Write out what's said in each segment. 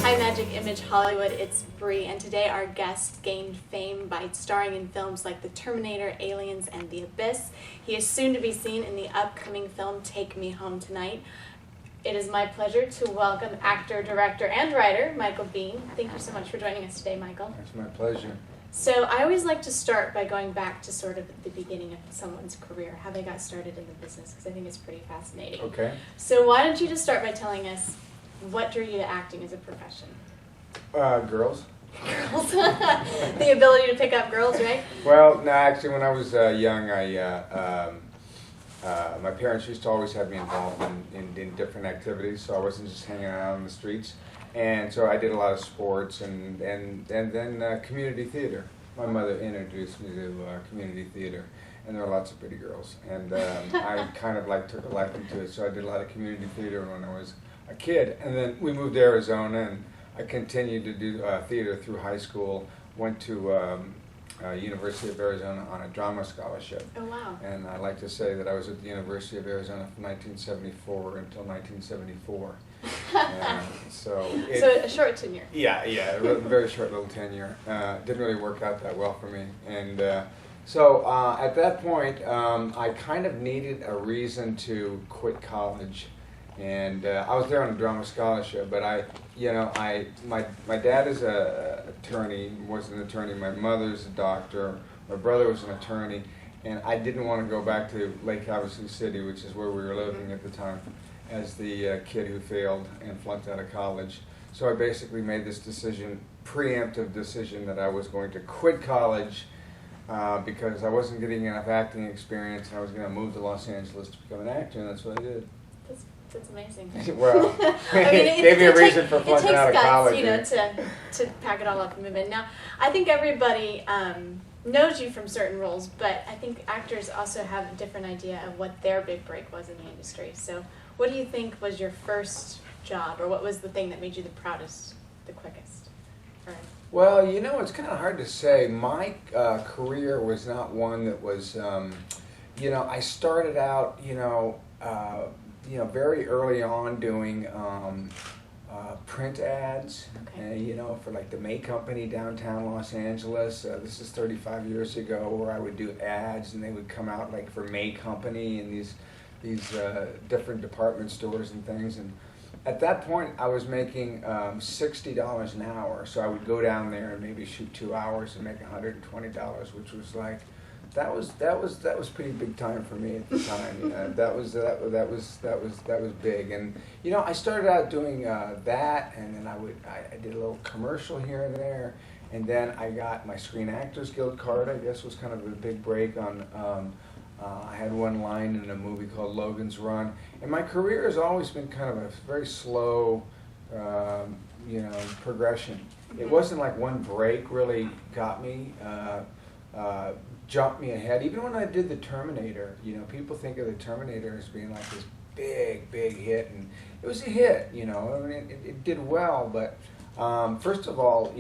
Hi Magic Image Hollywood, it's BRIE, and today our guest gained fame by starring in films like The Terminator, Aliens, and The Abyss. He is soon to be seen in the upcoming film Take Me Home Tonight. It is my pleasure to welcome actor, director, and writer Michael Biehn. Thank you so much for joining us today, Michael. It's my pleasure. So I always like to start by going back to sort of the beginning of someone's career, how they got started in the business, because I think it's pretty fascinating. Okay. So why don't you just start by telling us what drew you to acting as a profession? Girls. Girls. The ability to pick up girls, right? Well, no, actually, when I was young, my parents used to always have me involved in different activities, so I wasn't just hanging out on the streets. And so I did a lot of sports and then community theater. My mother introduced me to community theater, and there were lots of pretty girls. And I kind of took a liking to it, so I did a lot of community theater when I was a kid. And then we moved to Arizona, and I continued to do theater through high school. Went to University of Arizona on a drama scholarship. Oh, wow. And I like to say that I was at the University of Arizona from 1974 until 1974. So a short tenure. Yeah, a very short little tenure. Didn't really work out that well for me. And so at that point, I kind of needed a reason to quit college. And I was there on a drama scholarship, but my dad is an attorney, was an attorney, my mother's a doctor, my brother was an attorney, and I didn't want to go back to Lake Havasu City, which is where we were living at the time, as the kid who failed and flunked out of college. So I basically made this decision, preemptive decision, that I was going to quit college because I wasn't getting enough acting experience, and I was going to move to Los Angeles to become an actor, and that's what I did. That's amazing. Well, I mean, gave me a reason for flunking out of college. It takes guts, to pack it all up and move in. Now, I think everybody knows you from certain roles, but I think actors also have a different idea of what their big break was in the industry. So what do you think was your first job, or what was the thing that made you the proudest, the quickest? Well, it's kind of hard to say. My career was not one that was, I started out, very early on doing print ads, okay. For like the May Company downtown Los Angeles. This is 35 years ago, where I would do ads, and they would come out like for May Company and these different department stores and things. And at that point, I was making $60 an hour, so I would go down there and maybe shoot 2 hours and make $120, which was like. That was pretty big time for me at the time. That was big, and I started out doing that, and then I did a little commercial here and there, and then I got my Screen Actors Guild card. I guess was kind of a big break on. I had one line in a movie called Logan's Run, and my career has always been kind of a very slow, progression. It wasn't like one break really got me. Jumped me ahead. Even when I did The Terminator, people think of The Terminator as being like this big hit, and it was a hit, I mean, it did well, but first of all,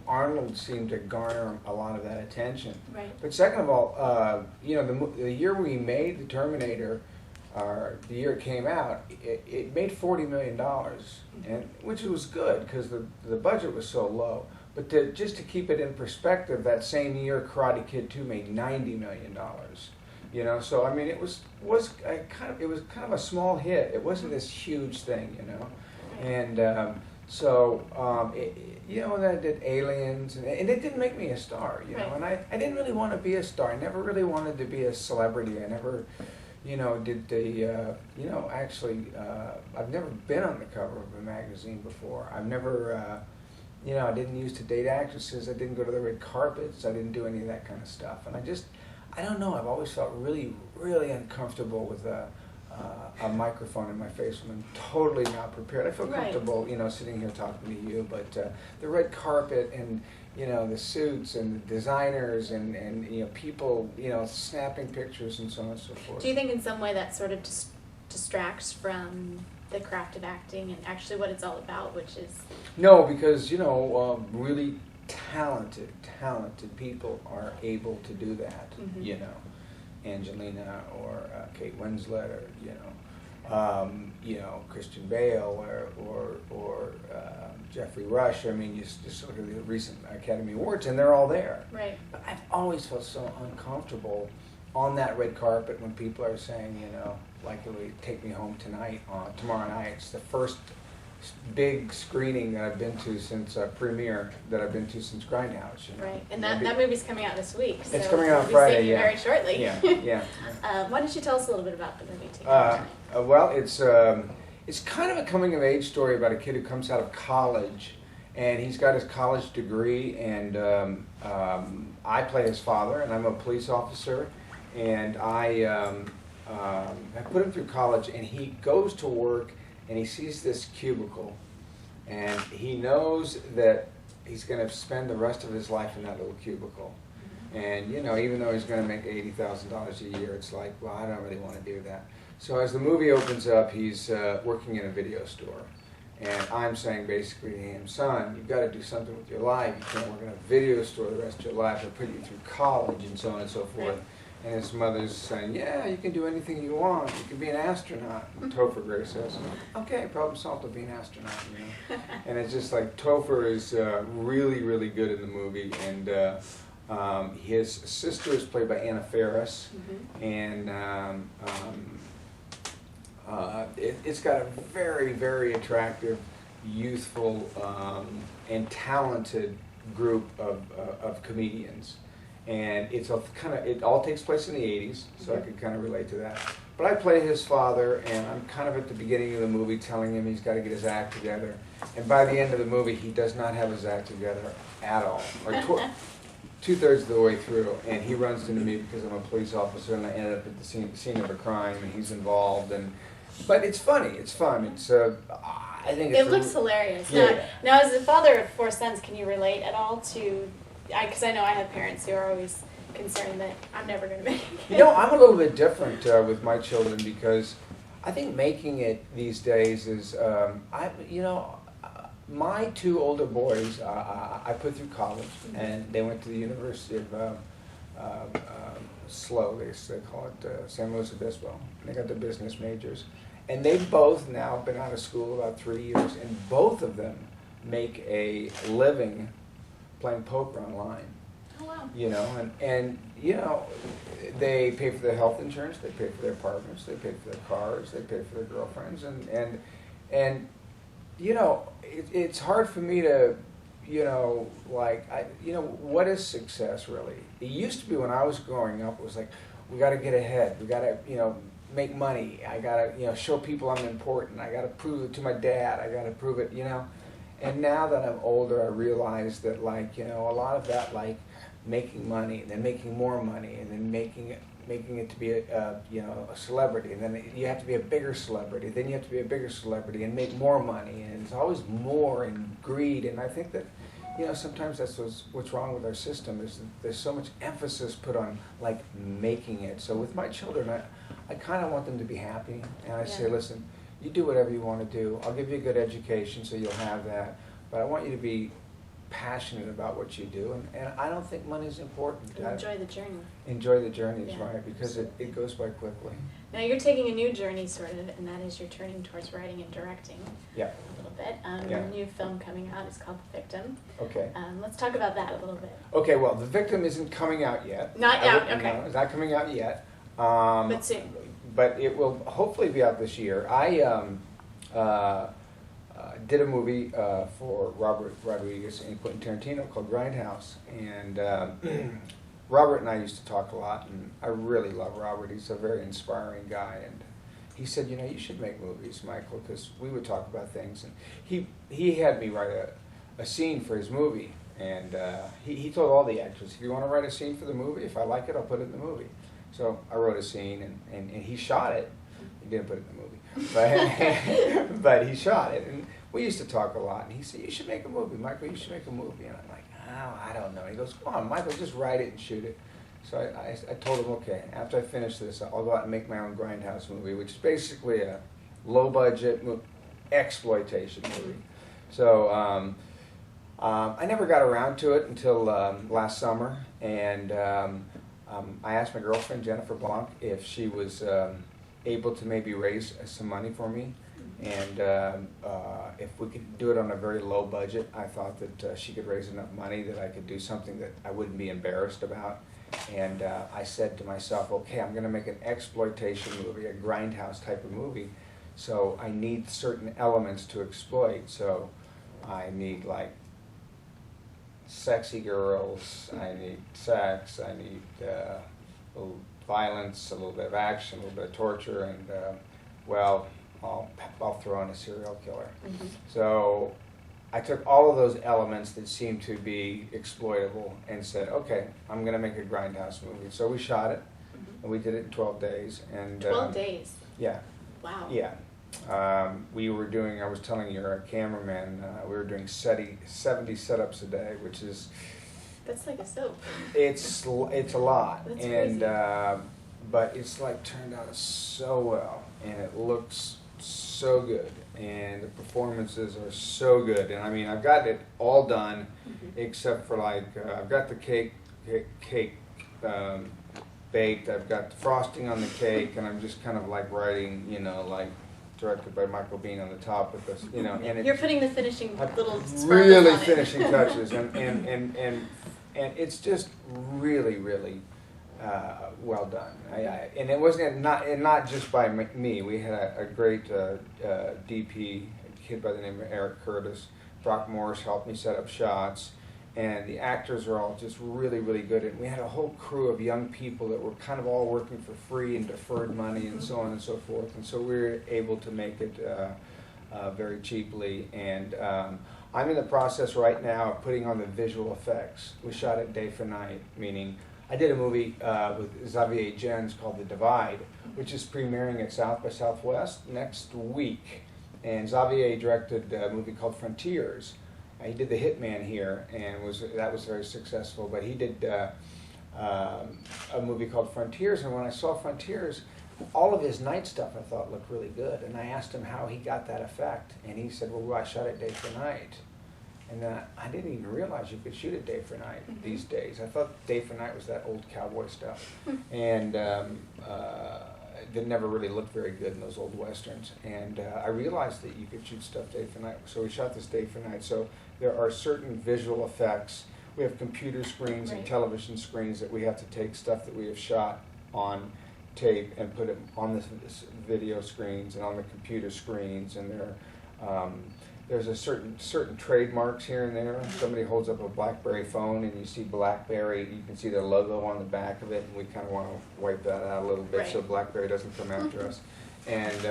Arnold seemed to garner a lot of that attention. Right. But second of all, the year we made The Terminator, the year it came out, it made $40 million, and which was good because the budget was so low. But just to keep it in perspective, that same year, Karate Kid 2 made $90 million. So I mean, it was kind of a small hit. It wasn't this huge thing, And and I did Aliens, and it didn't make me a star, Right. And I didn't really want to be a star. I never really wanted to be a celebrity. I never. Did the, actually, I've never been on the cover of a magazine before. I've never, I didn't used to date actresses. I didn't go to the red carpets. I didn't do any of that kind of stuff. And I don't know, I've always felt really, really uncomfortable with a microphone in my face when I'm totally not prepared. I feel comfortable, sitting here talking to you, but the red carpet and, the suits and the designers and people, snapping pictures and so on and so forth. Do you think in some way that sort of distracts from the craft of acting and actually what it's all about, which is... No, because, really talented people are able to do that, mm-hmm. Angelina or Kate Winslet or, you know, Christian Bale or Jeffrey Rush. I mean, you just look at the recent Academy Awards, and they're all there. Right. But I've always felt so uncomfortable on that red carpet when people are saying, you know, like, Take Me Home Tonight, tomorrow night. It's the first big screening that I've been to since premiere that I've been to since Grindhouse. You know? Right, and that movie's coming out this week. So it's coming out on we'll Friday. be seeing you Yeah. very shortly. Yeah. Why don't you tell us a little bit about the movie? Take Me Home Tonight? Well, it's kind of a coming of age story about a kid who comes out of college, and he's got his college degree, and I play his father, and I'm a police officer, and I put him through college, and he goes to work, and he sees this cubicle, and he knows that he's going to spend the rest of his life in that little cubicle. And, you know, even though he's going to make $80,000 a year, it's like, well, I don't really want to do that. So as the movie opens up, he's working in a video store. And I'm saying basically to him, son, you've got to do something with your life. You can't work in a video store the rest of your life. They'll put you through college and so on and so forth. Right. And his mother's saying, yeah, you can do anything you want. You can be an astronaut. And Topher Grace says, okay, problem solved, I'll be an astronaut. You know? And it's just like Topher is really, really good in the movie. And his sister is played by Anna Faris. And it's got a very, very attractive, youthful, and talented group of comedians. And it all takes place in the 80s, so I could kind of relate to that. But I play his father, and I'm kind of at the beginning of the movie telling him he's got to get his act together. And by the end of the movie, he does not have his act together at all. Or two-thirds of the way through, and he runs into me because I'm a police officer, and I ended up at the scene of a crime, and he's involved. But it's funny. It's fun. I think it looks hilarious. Yeah. Now, as a father of 4 sons, can you relate at all to? Because I know I have parents who are always concerned that I'm never going to make it. You know, I'm a little bit different with my children because I think making it these days is, my 2 older boys, I put through college, and they went to the University of SLO, they call it San Luis Obispo. They got their business majors. And they've both now been out of school about 3 years, and both of them make a living playing poker online. Oh, wow. You know, and you know, they pay for their health insurance, they pay for their partners, they pay for their cars, they pay for their girlfriends, and you know, it's hard for me to, you know, what is success really? It used to be when I was growing up, it was like, we got to get ahead, we got to, you know, make money, I got to, you know, show people I'm important, I got to prove it to my dad, I got to prove it, you know. And now that I'm older, I realize that, like, you know, a lot of that, like, making money, and then making more money, and then making it to be a celebrity, and then you have to be a bigger celebrity, then you have to be a bigger celebrity and make more money, and it's always more and greed. And I think that, you know, sometimes that's what's wrong with our system, is that there's so much emphasis put on, like, making it. So with my children, I kind of want them to be happy, and I say, listen, you do whatever you want to do. I'll give you a good education so you'll have that, but I want you to be passionate about what you do, and I don't think money's important. Enjoy the journey. Enjoy the journey is right, because it goes by quickly. Now you're taking a new journey, sort of, and that is you're turning towards writing and directing. Yeah. A little bit. Your new film coming out is called The Victim. Okay. Let's talk about that a little bit. Okay, well, The Victim isn't coming out yet. Not yet, okay. No, it's not coming out yet. But soon. But it will hopefully be out this year. I did a movie for Robert Rodriguez and Quentin Tarantino called Grindhouse, and Robert and I used to talk a lot, and I really love Robert. He's a very inspiring guy, and he said, you know, you should make movies, Michael, because we would talk about things, and he had me write a scene for his movie, and he told all the actors, if you want to write a scene for the movie, if I like it, I'll put it in the movie. So I wrote a scene, and he shot it. He didn't put it in the movie, but he shot it. And we used to talk a lot. And he said, you should make a movie, Michael, you should make a movie. And I'm like, oh, I don't know. He goes, come on, Michael, just write it and shoot it. So I told him, okay, after I finish this, I'll go out and make my own Grindhouse movie, which is basically a low-budget exploitation movie. So I never got around to it until last summer, and I asked my girlfriend, Jennifer Blanc, if she was able to maybe raise some money for me. And if we could do it on a very low budget, I thought that she could raise enough money that I could do something that I wouldn't be embarrassed about. And I said to myself, okay, I'm going to make an exploitation movie, a grindhouse type of movie. So I need certain elements to exploit. So I need like sexy girls, I need sex, I need a little violence, a little bit of action, a little bit of torture, and well, I'll throw in a serial killer. Mm-hmm. So I took all of those elements that seemed to be exploitable and said, okay, I'm going to make a grindhouse movie. So we shot it, and we did it in 12 days. And 12 days? Yeah. Wow. Yeah. We were doing, I was telling your cameraman, we were doing 70 setups a day, which is... That's like a soap. It's a lot. That's and crazy. But it's like turned out so well, and it looks so good, and the performances are so good. And I mean, I've got it all done, except for like I've got the cake baked. I've got the frosting on the cake, and I'm just kind of like writing, you know, like directed by Michael Biehn on the top with this, you know. And You're putting the finishing little sparkles really on it. finishing touches, and it's just really well done. And it wasn't not just by me. We had a great DP, a kid by the name of Eric Curtis. Brock Morris helped me set up shots, and the actors are all just really good. And we had a whole crew of young people that were kind of all working for free and deferred money and so on and so forth. And so we were able to make it very cheaply. And I'm in the process right now of putting on the visual effects. We shot it day for night, meaning I did a movie with Xavier Gens called The Divide, which is premiering at South by Southwest next week. And Xavier directed a movie called Frontiers. He did The Hitman here, and that was very successful. But he did a movie called Frontiers, and when I saw Frontiers, all of his night stuff I thought looked really good. And I asked him how he got that effect, and he said, well, I shot it day for night. And I didn't even realize you could shoot it day for night these days. I thought day for night was that old cowboy stuff. And it never really looked very good in those old westerns. And I realized that you could shoot stuff day for night. So we shot this day for night. So there are certain visual effects. We have computer screens and television screens that we have to take stuff that we have shot on tape and put it on the video screens and on the computer screens. And there's a certain trademarks here and there. Somebody holds up a BlackBerry phone and you see BlackBerry, you can see their logo on the back of it, and we kind of want to wipe that out a little bit so BlackBerry doesn't come after us. And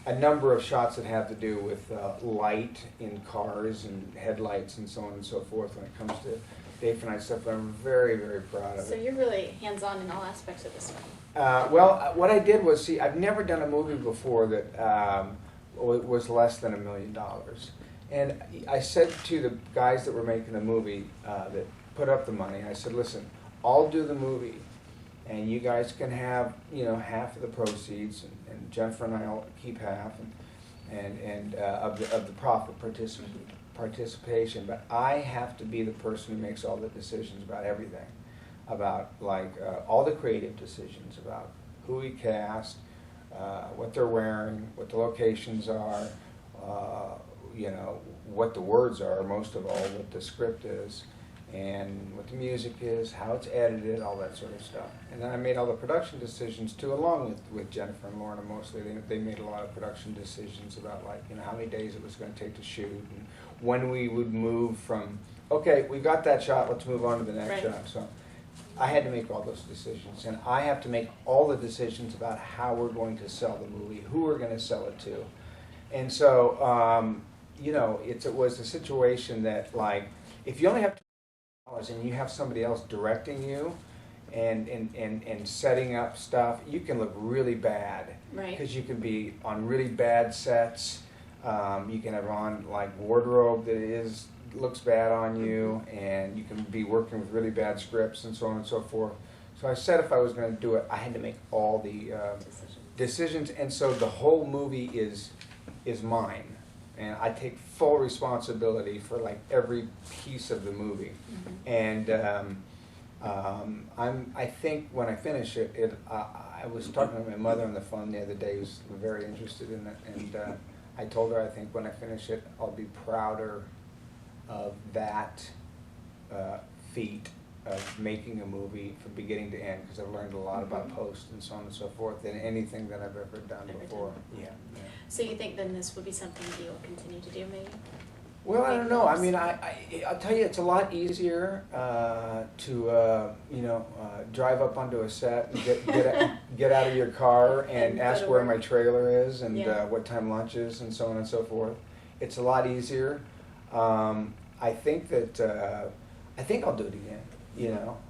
a number of shots that have to do with light in cars and headlights and so on and so forth when it comes to day for night stuff. I'm very proud of it. So you're really hands-on in all aspects of this one. Well, what I did was, see, I've never done a movie before that was less than $1 million. And I said to the guys that were making the movie that put up the money, I said, listen, I'll do the movie, and you guys can have, you know, half of the proceeds, and Jennifer and I'll keep half, and of the profit participation. But I have to be the person who makes all the decisions about everything, about like all the creative decisions about who we cast, what they're wearing, what the locations are, you know, what the words are, most of all, what the script is, and what the music is, how it's edited, all that sort of stuff. And then I made all the production decisions too, along with Jennifer and Lorna mostly. They made a lot of production decisions about, like, you know, how many days it was going to take to shoot, and when we would move from, okay, we got that shot, let's move on to the next shot. So I had to make all those decisions, and I have to make all the decisions about how we're going to sell the movie, who we're going to sell it to. And so, you know, it was a situation that, like, if you only have $2 and you have somebody else directing you and setting up stuff, you can look really bad. Right. Because you can be on really bad sets. You can have on, like, wardrobe that looks bad on you, and you can be working with really bad scripts and so on and so forth. So I said if I was going to do it, I had to make all the decisions, and so the whole movie is mine, and I take full responsibility for, like, every piece of the movie. And I think when I finish it, I was talking to my mother on the phone the other day, who was very interested in it, and I told her I think when I finish it, I'll be prouder of that feat of making a movie from beginning to end, because I've learned a lot about post and so on and so forth than anything that I've ever done before. Yeah. So you think then this will be something that you'll continue to do, maybe? Well, I don't know. I mean, I'll tell you, it's a lot easier to drive up onto a set and get out of your car and ask where my trailer is and what time lunch is and so on and so forth. It's a lot easier. I think I'll do it again.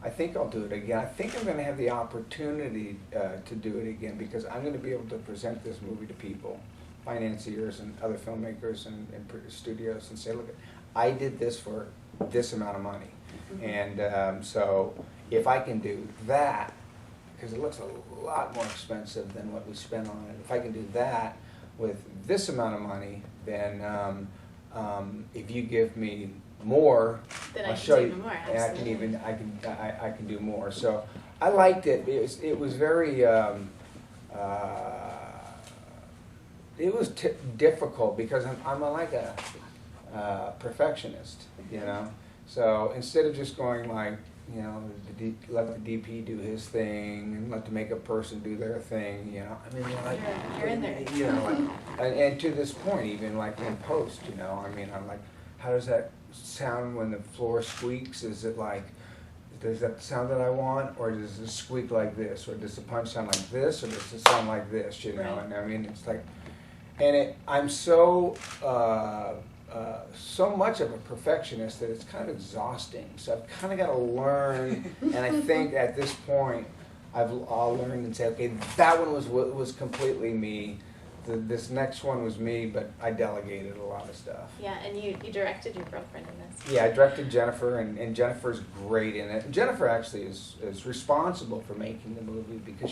I think I'll do it again. I think I'm going to have the opportunity to do it again, because I'm going to be able to present this movie to people, financiers and other filmmakers and studios, and say, look, I did this for this amount of money. And so if I can do that, because it looks a lot more expensive than what we spent on it, if I can do that with this amount of money, then if you give me more, then I'll show you, more, and I can do more. So I liked it. It was very it was difficult, because I'm like a perfectionist, So instead of just going like, let the DP do his thing and let the makeup person do their thing, I mean, like, you're in there. and to this point, even like in post, I mean, I'm like, how does that sound when the floor squeaks? Is it like, does that sound that I want, or does it squeak like this, or does the punch sound like this, or does it sound like this? Right. And I mean, it's like, and I'm so so much of a perfectionist that it's kind of exhausting. So I've kind of got to learn, and I think at this point, I'll learn and say, okay, that one was completely me. This next one was me, but I delegated a lot of stuff. Yeah, and you directed your girlfriend in this. Yeah, I directed Jennifer, and Jennifer's great in it. And Jennifer actually is responsible for making the movie, because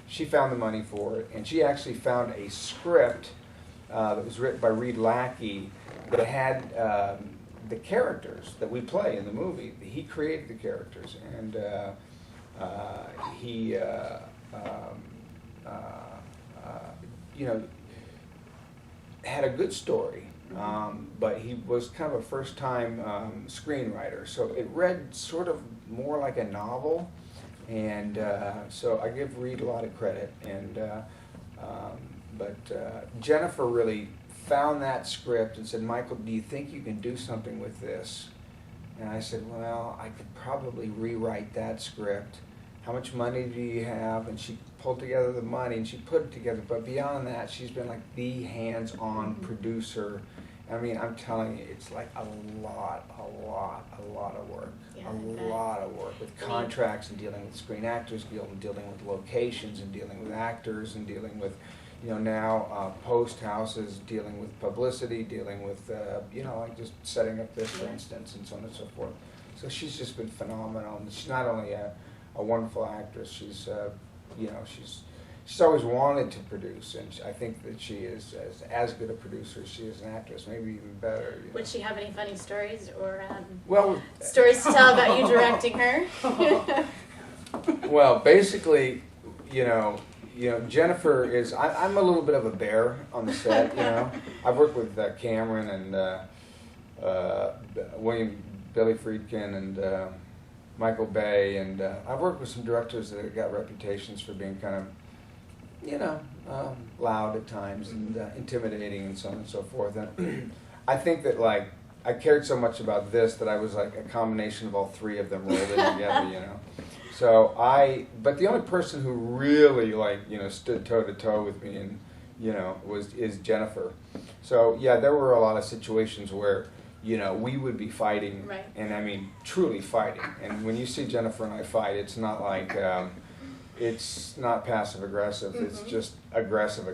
she found the money for it, and she actually found a script that was written by Reed Lackey that had the characters that we play in the movie. He created the characters, and he had a good story, but he was kind of a first-time screenwriter, so it read sort of more like a novel, and so I give Reed a lot of credit. And but Jennifer really found that script and said, Michael, do you think you can do something with this? And I said, well, I could probably rewrite that script. How much money do you have? And she pulled together the money and she put it together. But beyond that, she's been like the hands-on producer. I mean, I'm telling you, it's like a lot of work. Yeah, a lot of work with contracts and dealing with Screen Actors Guild and dealing with locations and dealing with actors and dealing with, now post houses, dealing with publicity, dealing with, like just setting up this, for instance, and so on and so forth. So she's just been phenomenal. And she's not only a wonderful actress, she's, she's always wanted to produce, and I think that she is as good a producer as she is an actress, maybe even better. Would she have any funny stories or stories to tell about you directing her? Well, basically, Jennifer is. I'm a little bit of a bear on the set. I've worked with Cameron and Billy Friedkin and Michael Bay, and I've worked with some directors that have got reputations for being kind of, loud at times and intimidating and so on and so forth. And I think that I cared so much about this that I was like a combination of all three of them rolled in together. So but the only person who really stood toe to toe with me and is Jennifer. So yeah, there were a lot of situations where we would be fighting, right. And I mean truly fighting. And when you see Jennifer and I fight, it's not like it's not passive aggressive. Mm-hmm. It's just aggressive.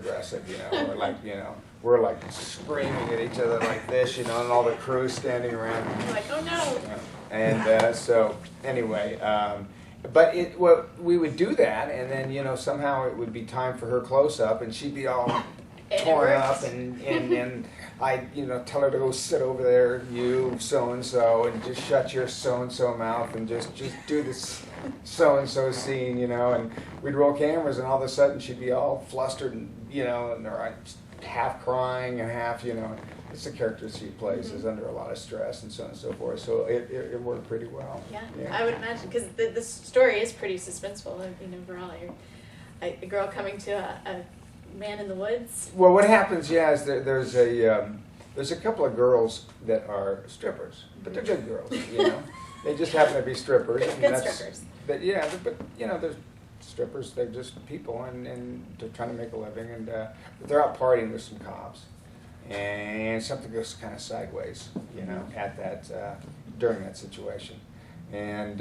We're like screaming at each other like this, and all the crew standing around. You're like, oh no. And so anyway. But we would do that, and then somehow it would be time for her close up, and she'd be all torn worked. up, and I, you know, tell her to go sit over there, you so and just shut your so and so mouth and just do this so and so scene, you know. And we'd roll cameras, and all of a sudden she'd be all flustered, and you know, and or half crying and half, you know. It's the character she plays is under a lot of stress and so on and so forth. So it worked pretty well. Yeah, I would imagine, because the story is pretty suspenseful. I mean, overall, a girl coming to a man in the woods. Well, what happens, is there's a couple of girls that are strippers, but they're good girls, you know. They just happen to be strippers. Good strippers. But you know, they're strippers. They're just people, and they're trying to make a living, and they're out partying with some cops, and something goes kind of sideways, you know, at that during that situation, and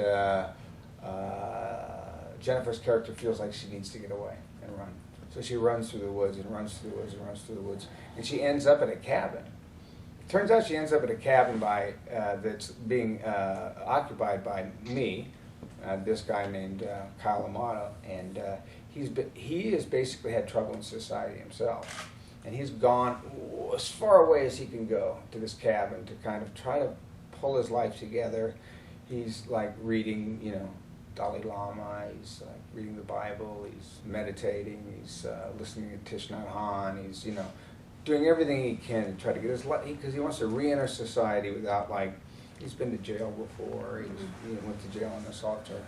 Jennifer's character feels like she needs to get away and run. So she runs through the woods and runs through the woods and runs through the woods, and she ends up at a cabin. Turns out she ends up at a cabin that's being occupied by me, this guy named Kyle Amato, and he has basically had trouble in society himself, and he's gone as far away as he can go to this cabin to kind of try to pull his life together. He's like reading, you know, Dalai Lama, he's like reading the Bible, he's meditating, he's listening to Thich Nhat Hanh, he's, you know, doing everything he can to try to get his life, because he wants to re-enter society without, like, he's been to jail before, he went to jail on assault charge.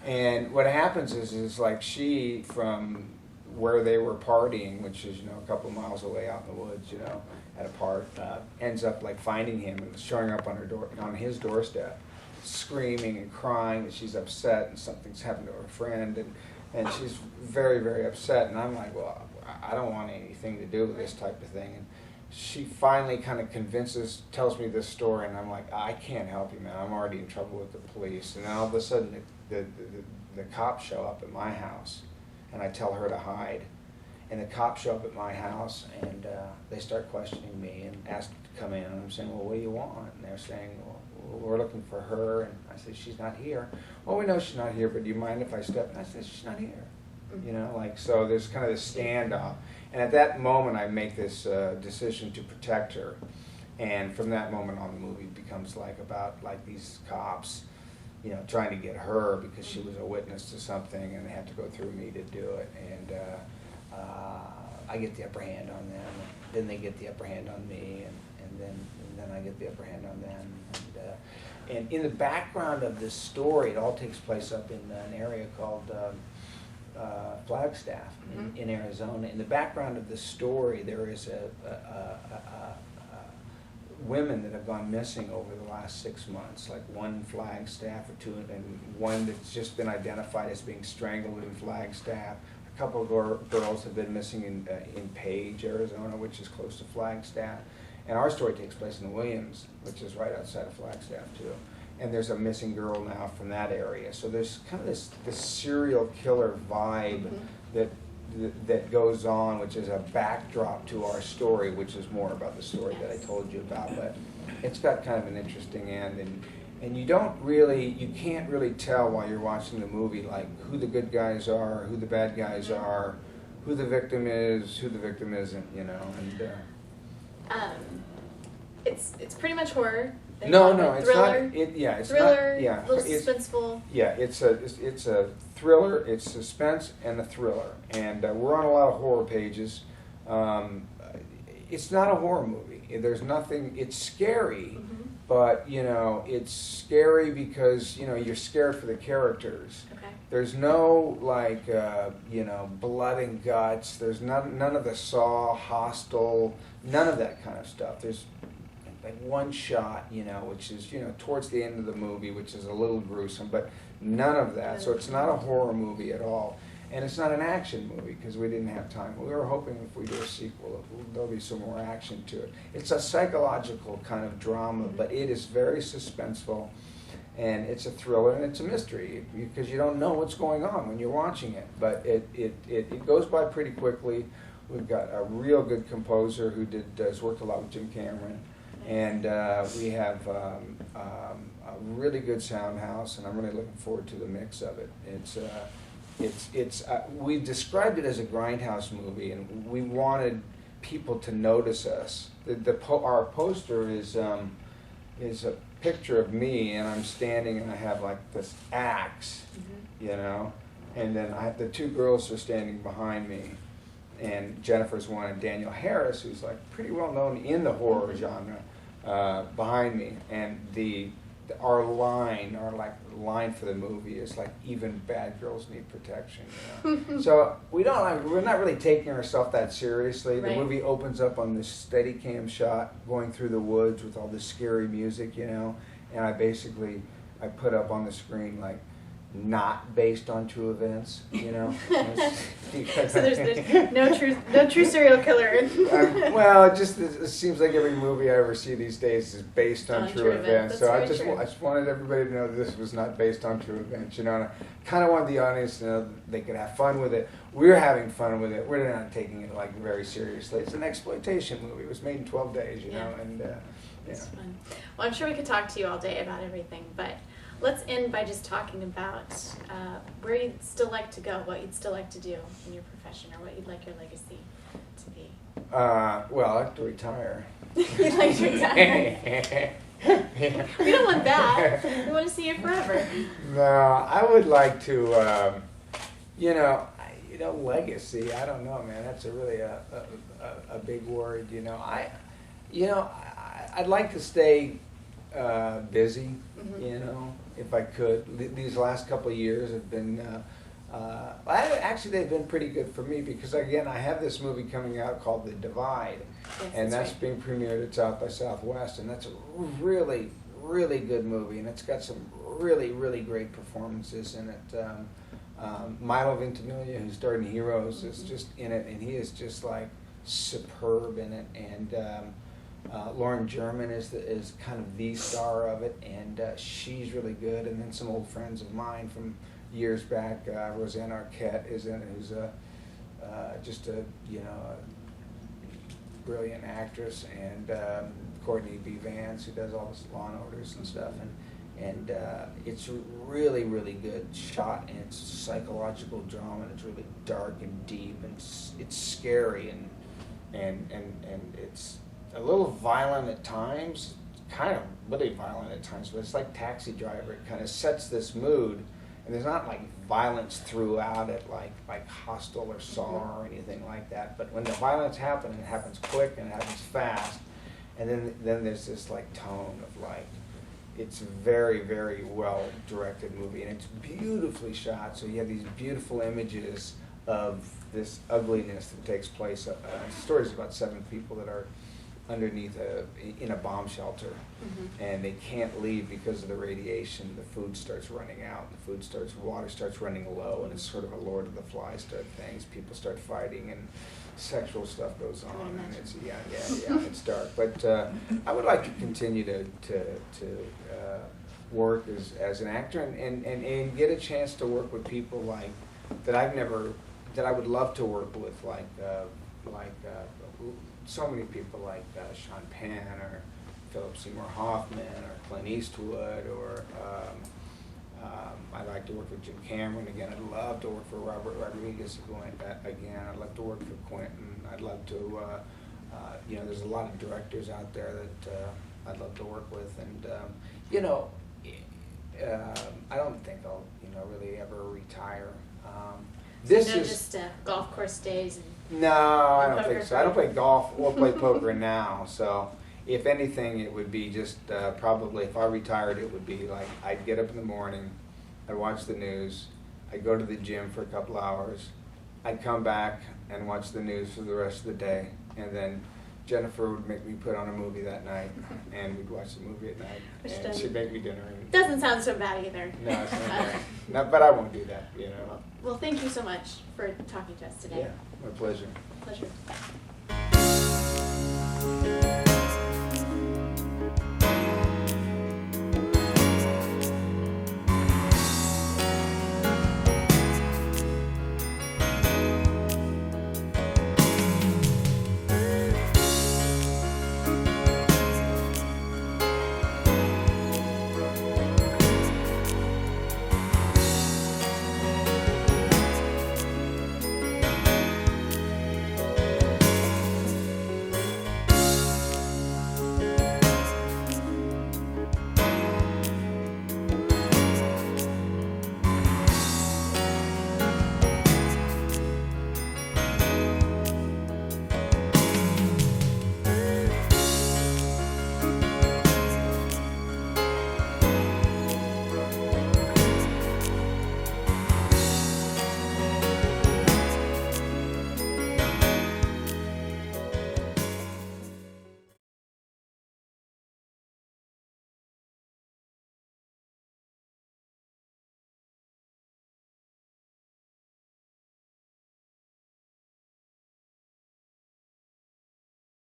And what happens is like she, from where they were partying, which is, you know, a couple of miles away out in the woods, you know, at a park, ends up like finding him and showing up on his doorstep, screaming and crying that she's upset and something's happened to her friend, and she's very, very upset. And I'm like, well, I don't want anything to do with this type of thing. And she finally kind of tells me this story, and I'm like, I can't help you, man. I'm already in trouble with the police. And then all of a sudden, the cops show up at my house, and I tell her to hide. And the cops show up at my house, and they start questioning me and ask to come in. And I'm saying, well, what do you want? And they're saying, well, we're looking for her. And I said, she's not here. Well, we know she's not here, but do you mind if I step? And I said, she's not here. You know, like, so there's kind of this standoff. And at that moment, I make this decision to protect her. And from that moment on, the movie becomes like about like these cops, you know, trying to get her because she was a witness to something, and they have to go through me to do it. And I get the upper hand on them, and then they get the upper hand on me, and then I get the upper hand on them. And in the background of this story, it all takes place up in an area called Flagstaff in Arizona. In the background of this story, there is women that have gone missing over the last 6 months, like one Flagstaff or two, and one that's just been identified as being strangled in Flagstaff. A couple of girls have been missing in Page, Arizona, which is close to Flagstaff. And our story takes place in Williams, which is right outside of Flagstaff too. And there's a missing girl now from that area. So there's kind of this serial killer vibe that goes on, which is a backdrop to our story, which is more about the story that I told you about. But it's got kind of an interesting end, and you can't really tell while you're watching the movie, like, who the good guys are, who the bad guys are, who the victim is, who the victim isn't, you know. And it's pretty much horror. No, it's thriller. Not. It's thriller. not. Yeah, a little suspenseful. Yeah, it's a thriller. It's suspense and a thriller, and we're on a lot of horror pages. It's not a horror movie. There's nothing. It's scary, but you know, it's scary because you know you're scared for the characters. Okay. There's no like you know, blood and guts. There's none of the Saw, Hostel, none of that kind of stuff. There's like one shot, you know, which is, you know, towards the end of the movie, which is a little gruesome, but none of that. So it's not a horror movie at all. And it's not an action movie because we didn't have time. We were hoping if we do a sequel, there'll be some more action to it. It's a psychological kind of drama, but it is very suspenseful, and it's a thriller, and it's a mystery because you don't know what's going on when you're watching it. But it goes by pretty quickly. We've got a real good composer who has worked a lot with Jim Cameron. And we have a really good sound house, and I'm really looking forward to the mix of it. We described it as a grindhouse movie, and we wanted people to notice us. Our poster is a picture of me, and I'm standing, and I have like this axe, you know, and then the two girls are standing behind me, and Jennifer's one, and Daniel Harris, who's like pretty well known in the horror genre, behind me, and our line for the movie is like, even bad girls need protection, you know? So we're not really taking ourselves that seriously. Right. The movie opens up on this Steadicam shot going through the woods with all this scary music, you know, and I put up on the screen like, not based on true events, you know. So there's no true serial killer. Well, it seems like every movie I ever see these days is based on true events. So I just wanted everybody to know this was not based on true events, you know. And I kind of wanted the audience to know that they could have fun with it. We're having fun with it. We're not taking it like very seriously. It's an exploitation movie. It was made in 12 days, you know, and it's fun. Well, I'm sure we could talk to you all day about everything, but let's end by just talking about where you'd still like to go, what you'd still like to do in your profession, or what you'd like your legacy to be. Well, I like to retire. You'd like to retire? We don't want that. We want to see you forever. No, I would like to, legacy. I don't know, man. That's really a big word. You know, I'd like to stay busy. You know, if I could. These last couple of years have been. Actually, they've been pretty good for me because, again, I have this movie coming out called The Divide, and that's right. Being premiered at South by Southwest, and that's a really, really good movie, and it's got some really, really great performances in it. Milo Ventimiglia, who starred in Heroes, is just in it, and he is just like superb in it, and Lauren German is kind of the star of it, and she's really good, and then some old friends of mine from years back, Roseanne Arquette is in it, who's just a brilliant actress, and Courtney B. Vance, who does all this Law and Orders and stuff, and it's really, really good shot, and it's psychological drama, and it's really dark and deep, and it's scary, and it's a little violent at times, kind of really violent at times, but it's like Taxi Driver. It kind of sets this mood. And there's not like violence throughout it, like Hostel or Saw or anything like that. But when the violence happens, it happens quick and it happens fast. And then there's this like tone of like, it's a very, very well directed movie, and it's beautifully shot. So you have these beautiful images of this ugliness that takes place. The story is about 7 people that are underneath in a bomb shelter, and they can't leave because of the radiation. The food starts running out, water starts running low, and it's sort of a Lord of the Flies type things. People start fighting, and sexual stuff goes on, and it's it's dark. But I would like to continue to work as an actor, and get a chance to work with people like that I would love to work with, like so many people like Sean Penn or Philip Seymour Hoffman or Clint Eastwood, or I'd like to work with Jim Cameron again. I'd love to work for Robert Rodriguez again. I'd love to work for Quentin. I'd love to, there's a lot of directors out there that I'd love to work with, and I don't think I'll really ever retire. This is just golf course days. No, I don't think so. I don't play golf or play poker now, so if anything, it would be just probably, if I retired, it would be like I'd get up in the morning, I'd watch the news, I'd go to the gym for a couple hours, I'd come back and watch the news for the rest of the day, and then Jennifer would make me put on a movie that night, and we'd watch the movie at night, and she'd make me dinner. Doesn't sound so bad either. No, it's not bad. No, but I won't do that, Well, thank you so much for talking to us today. Yeah, my pleasure. Pleasure.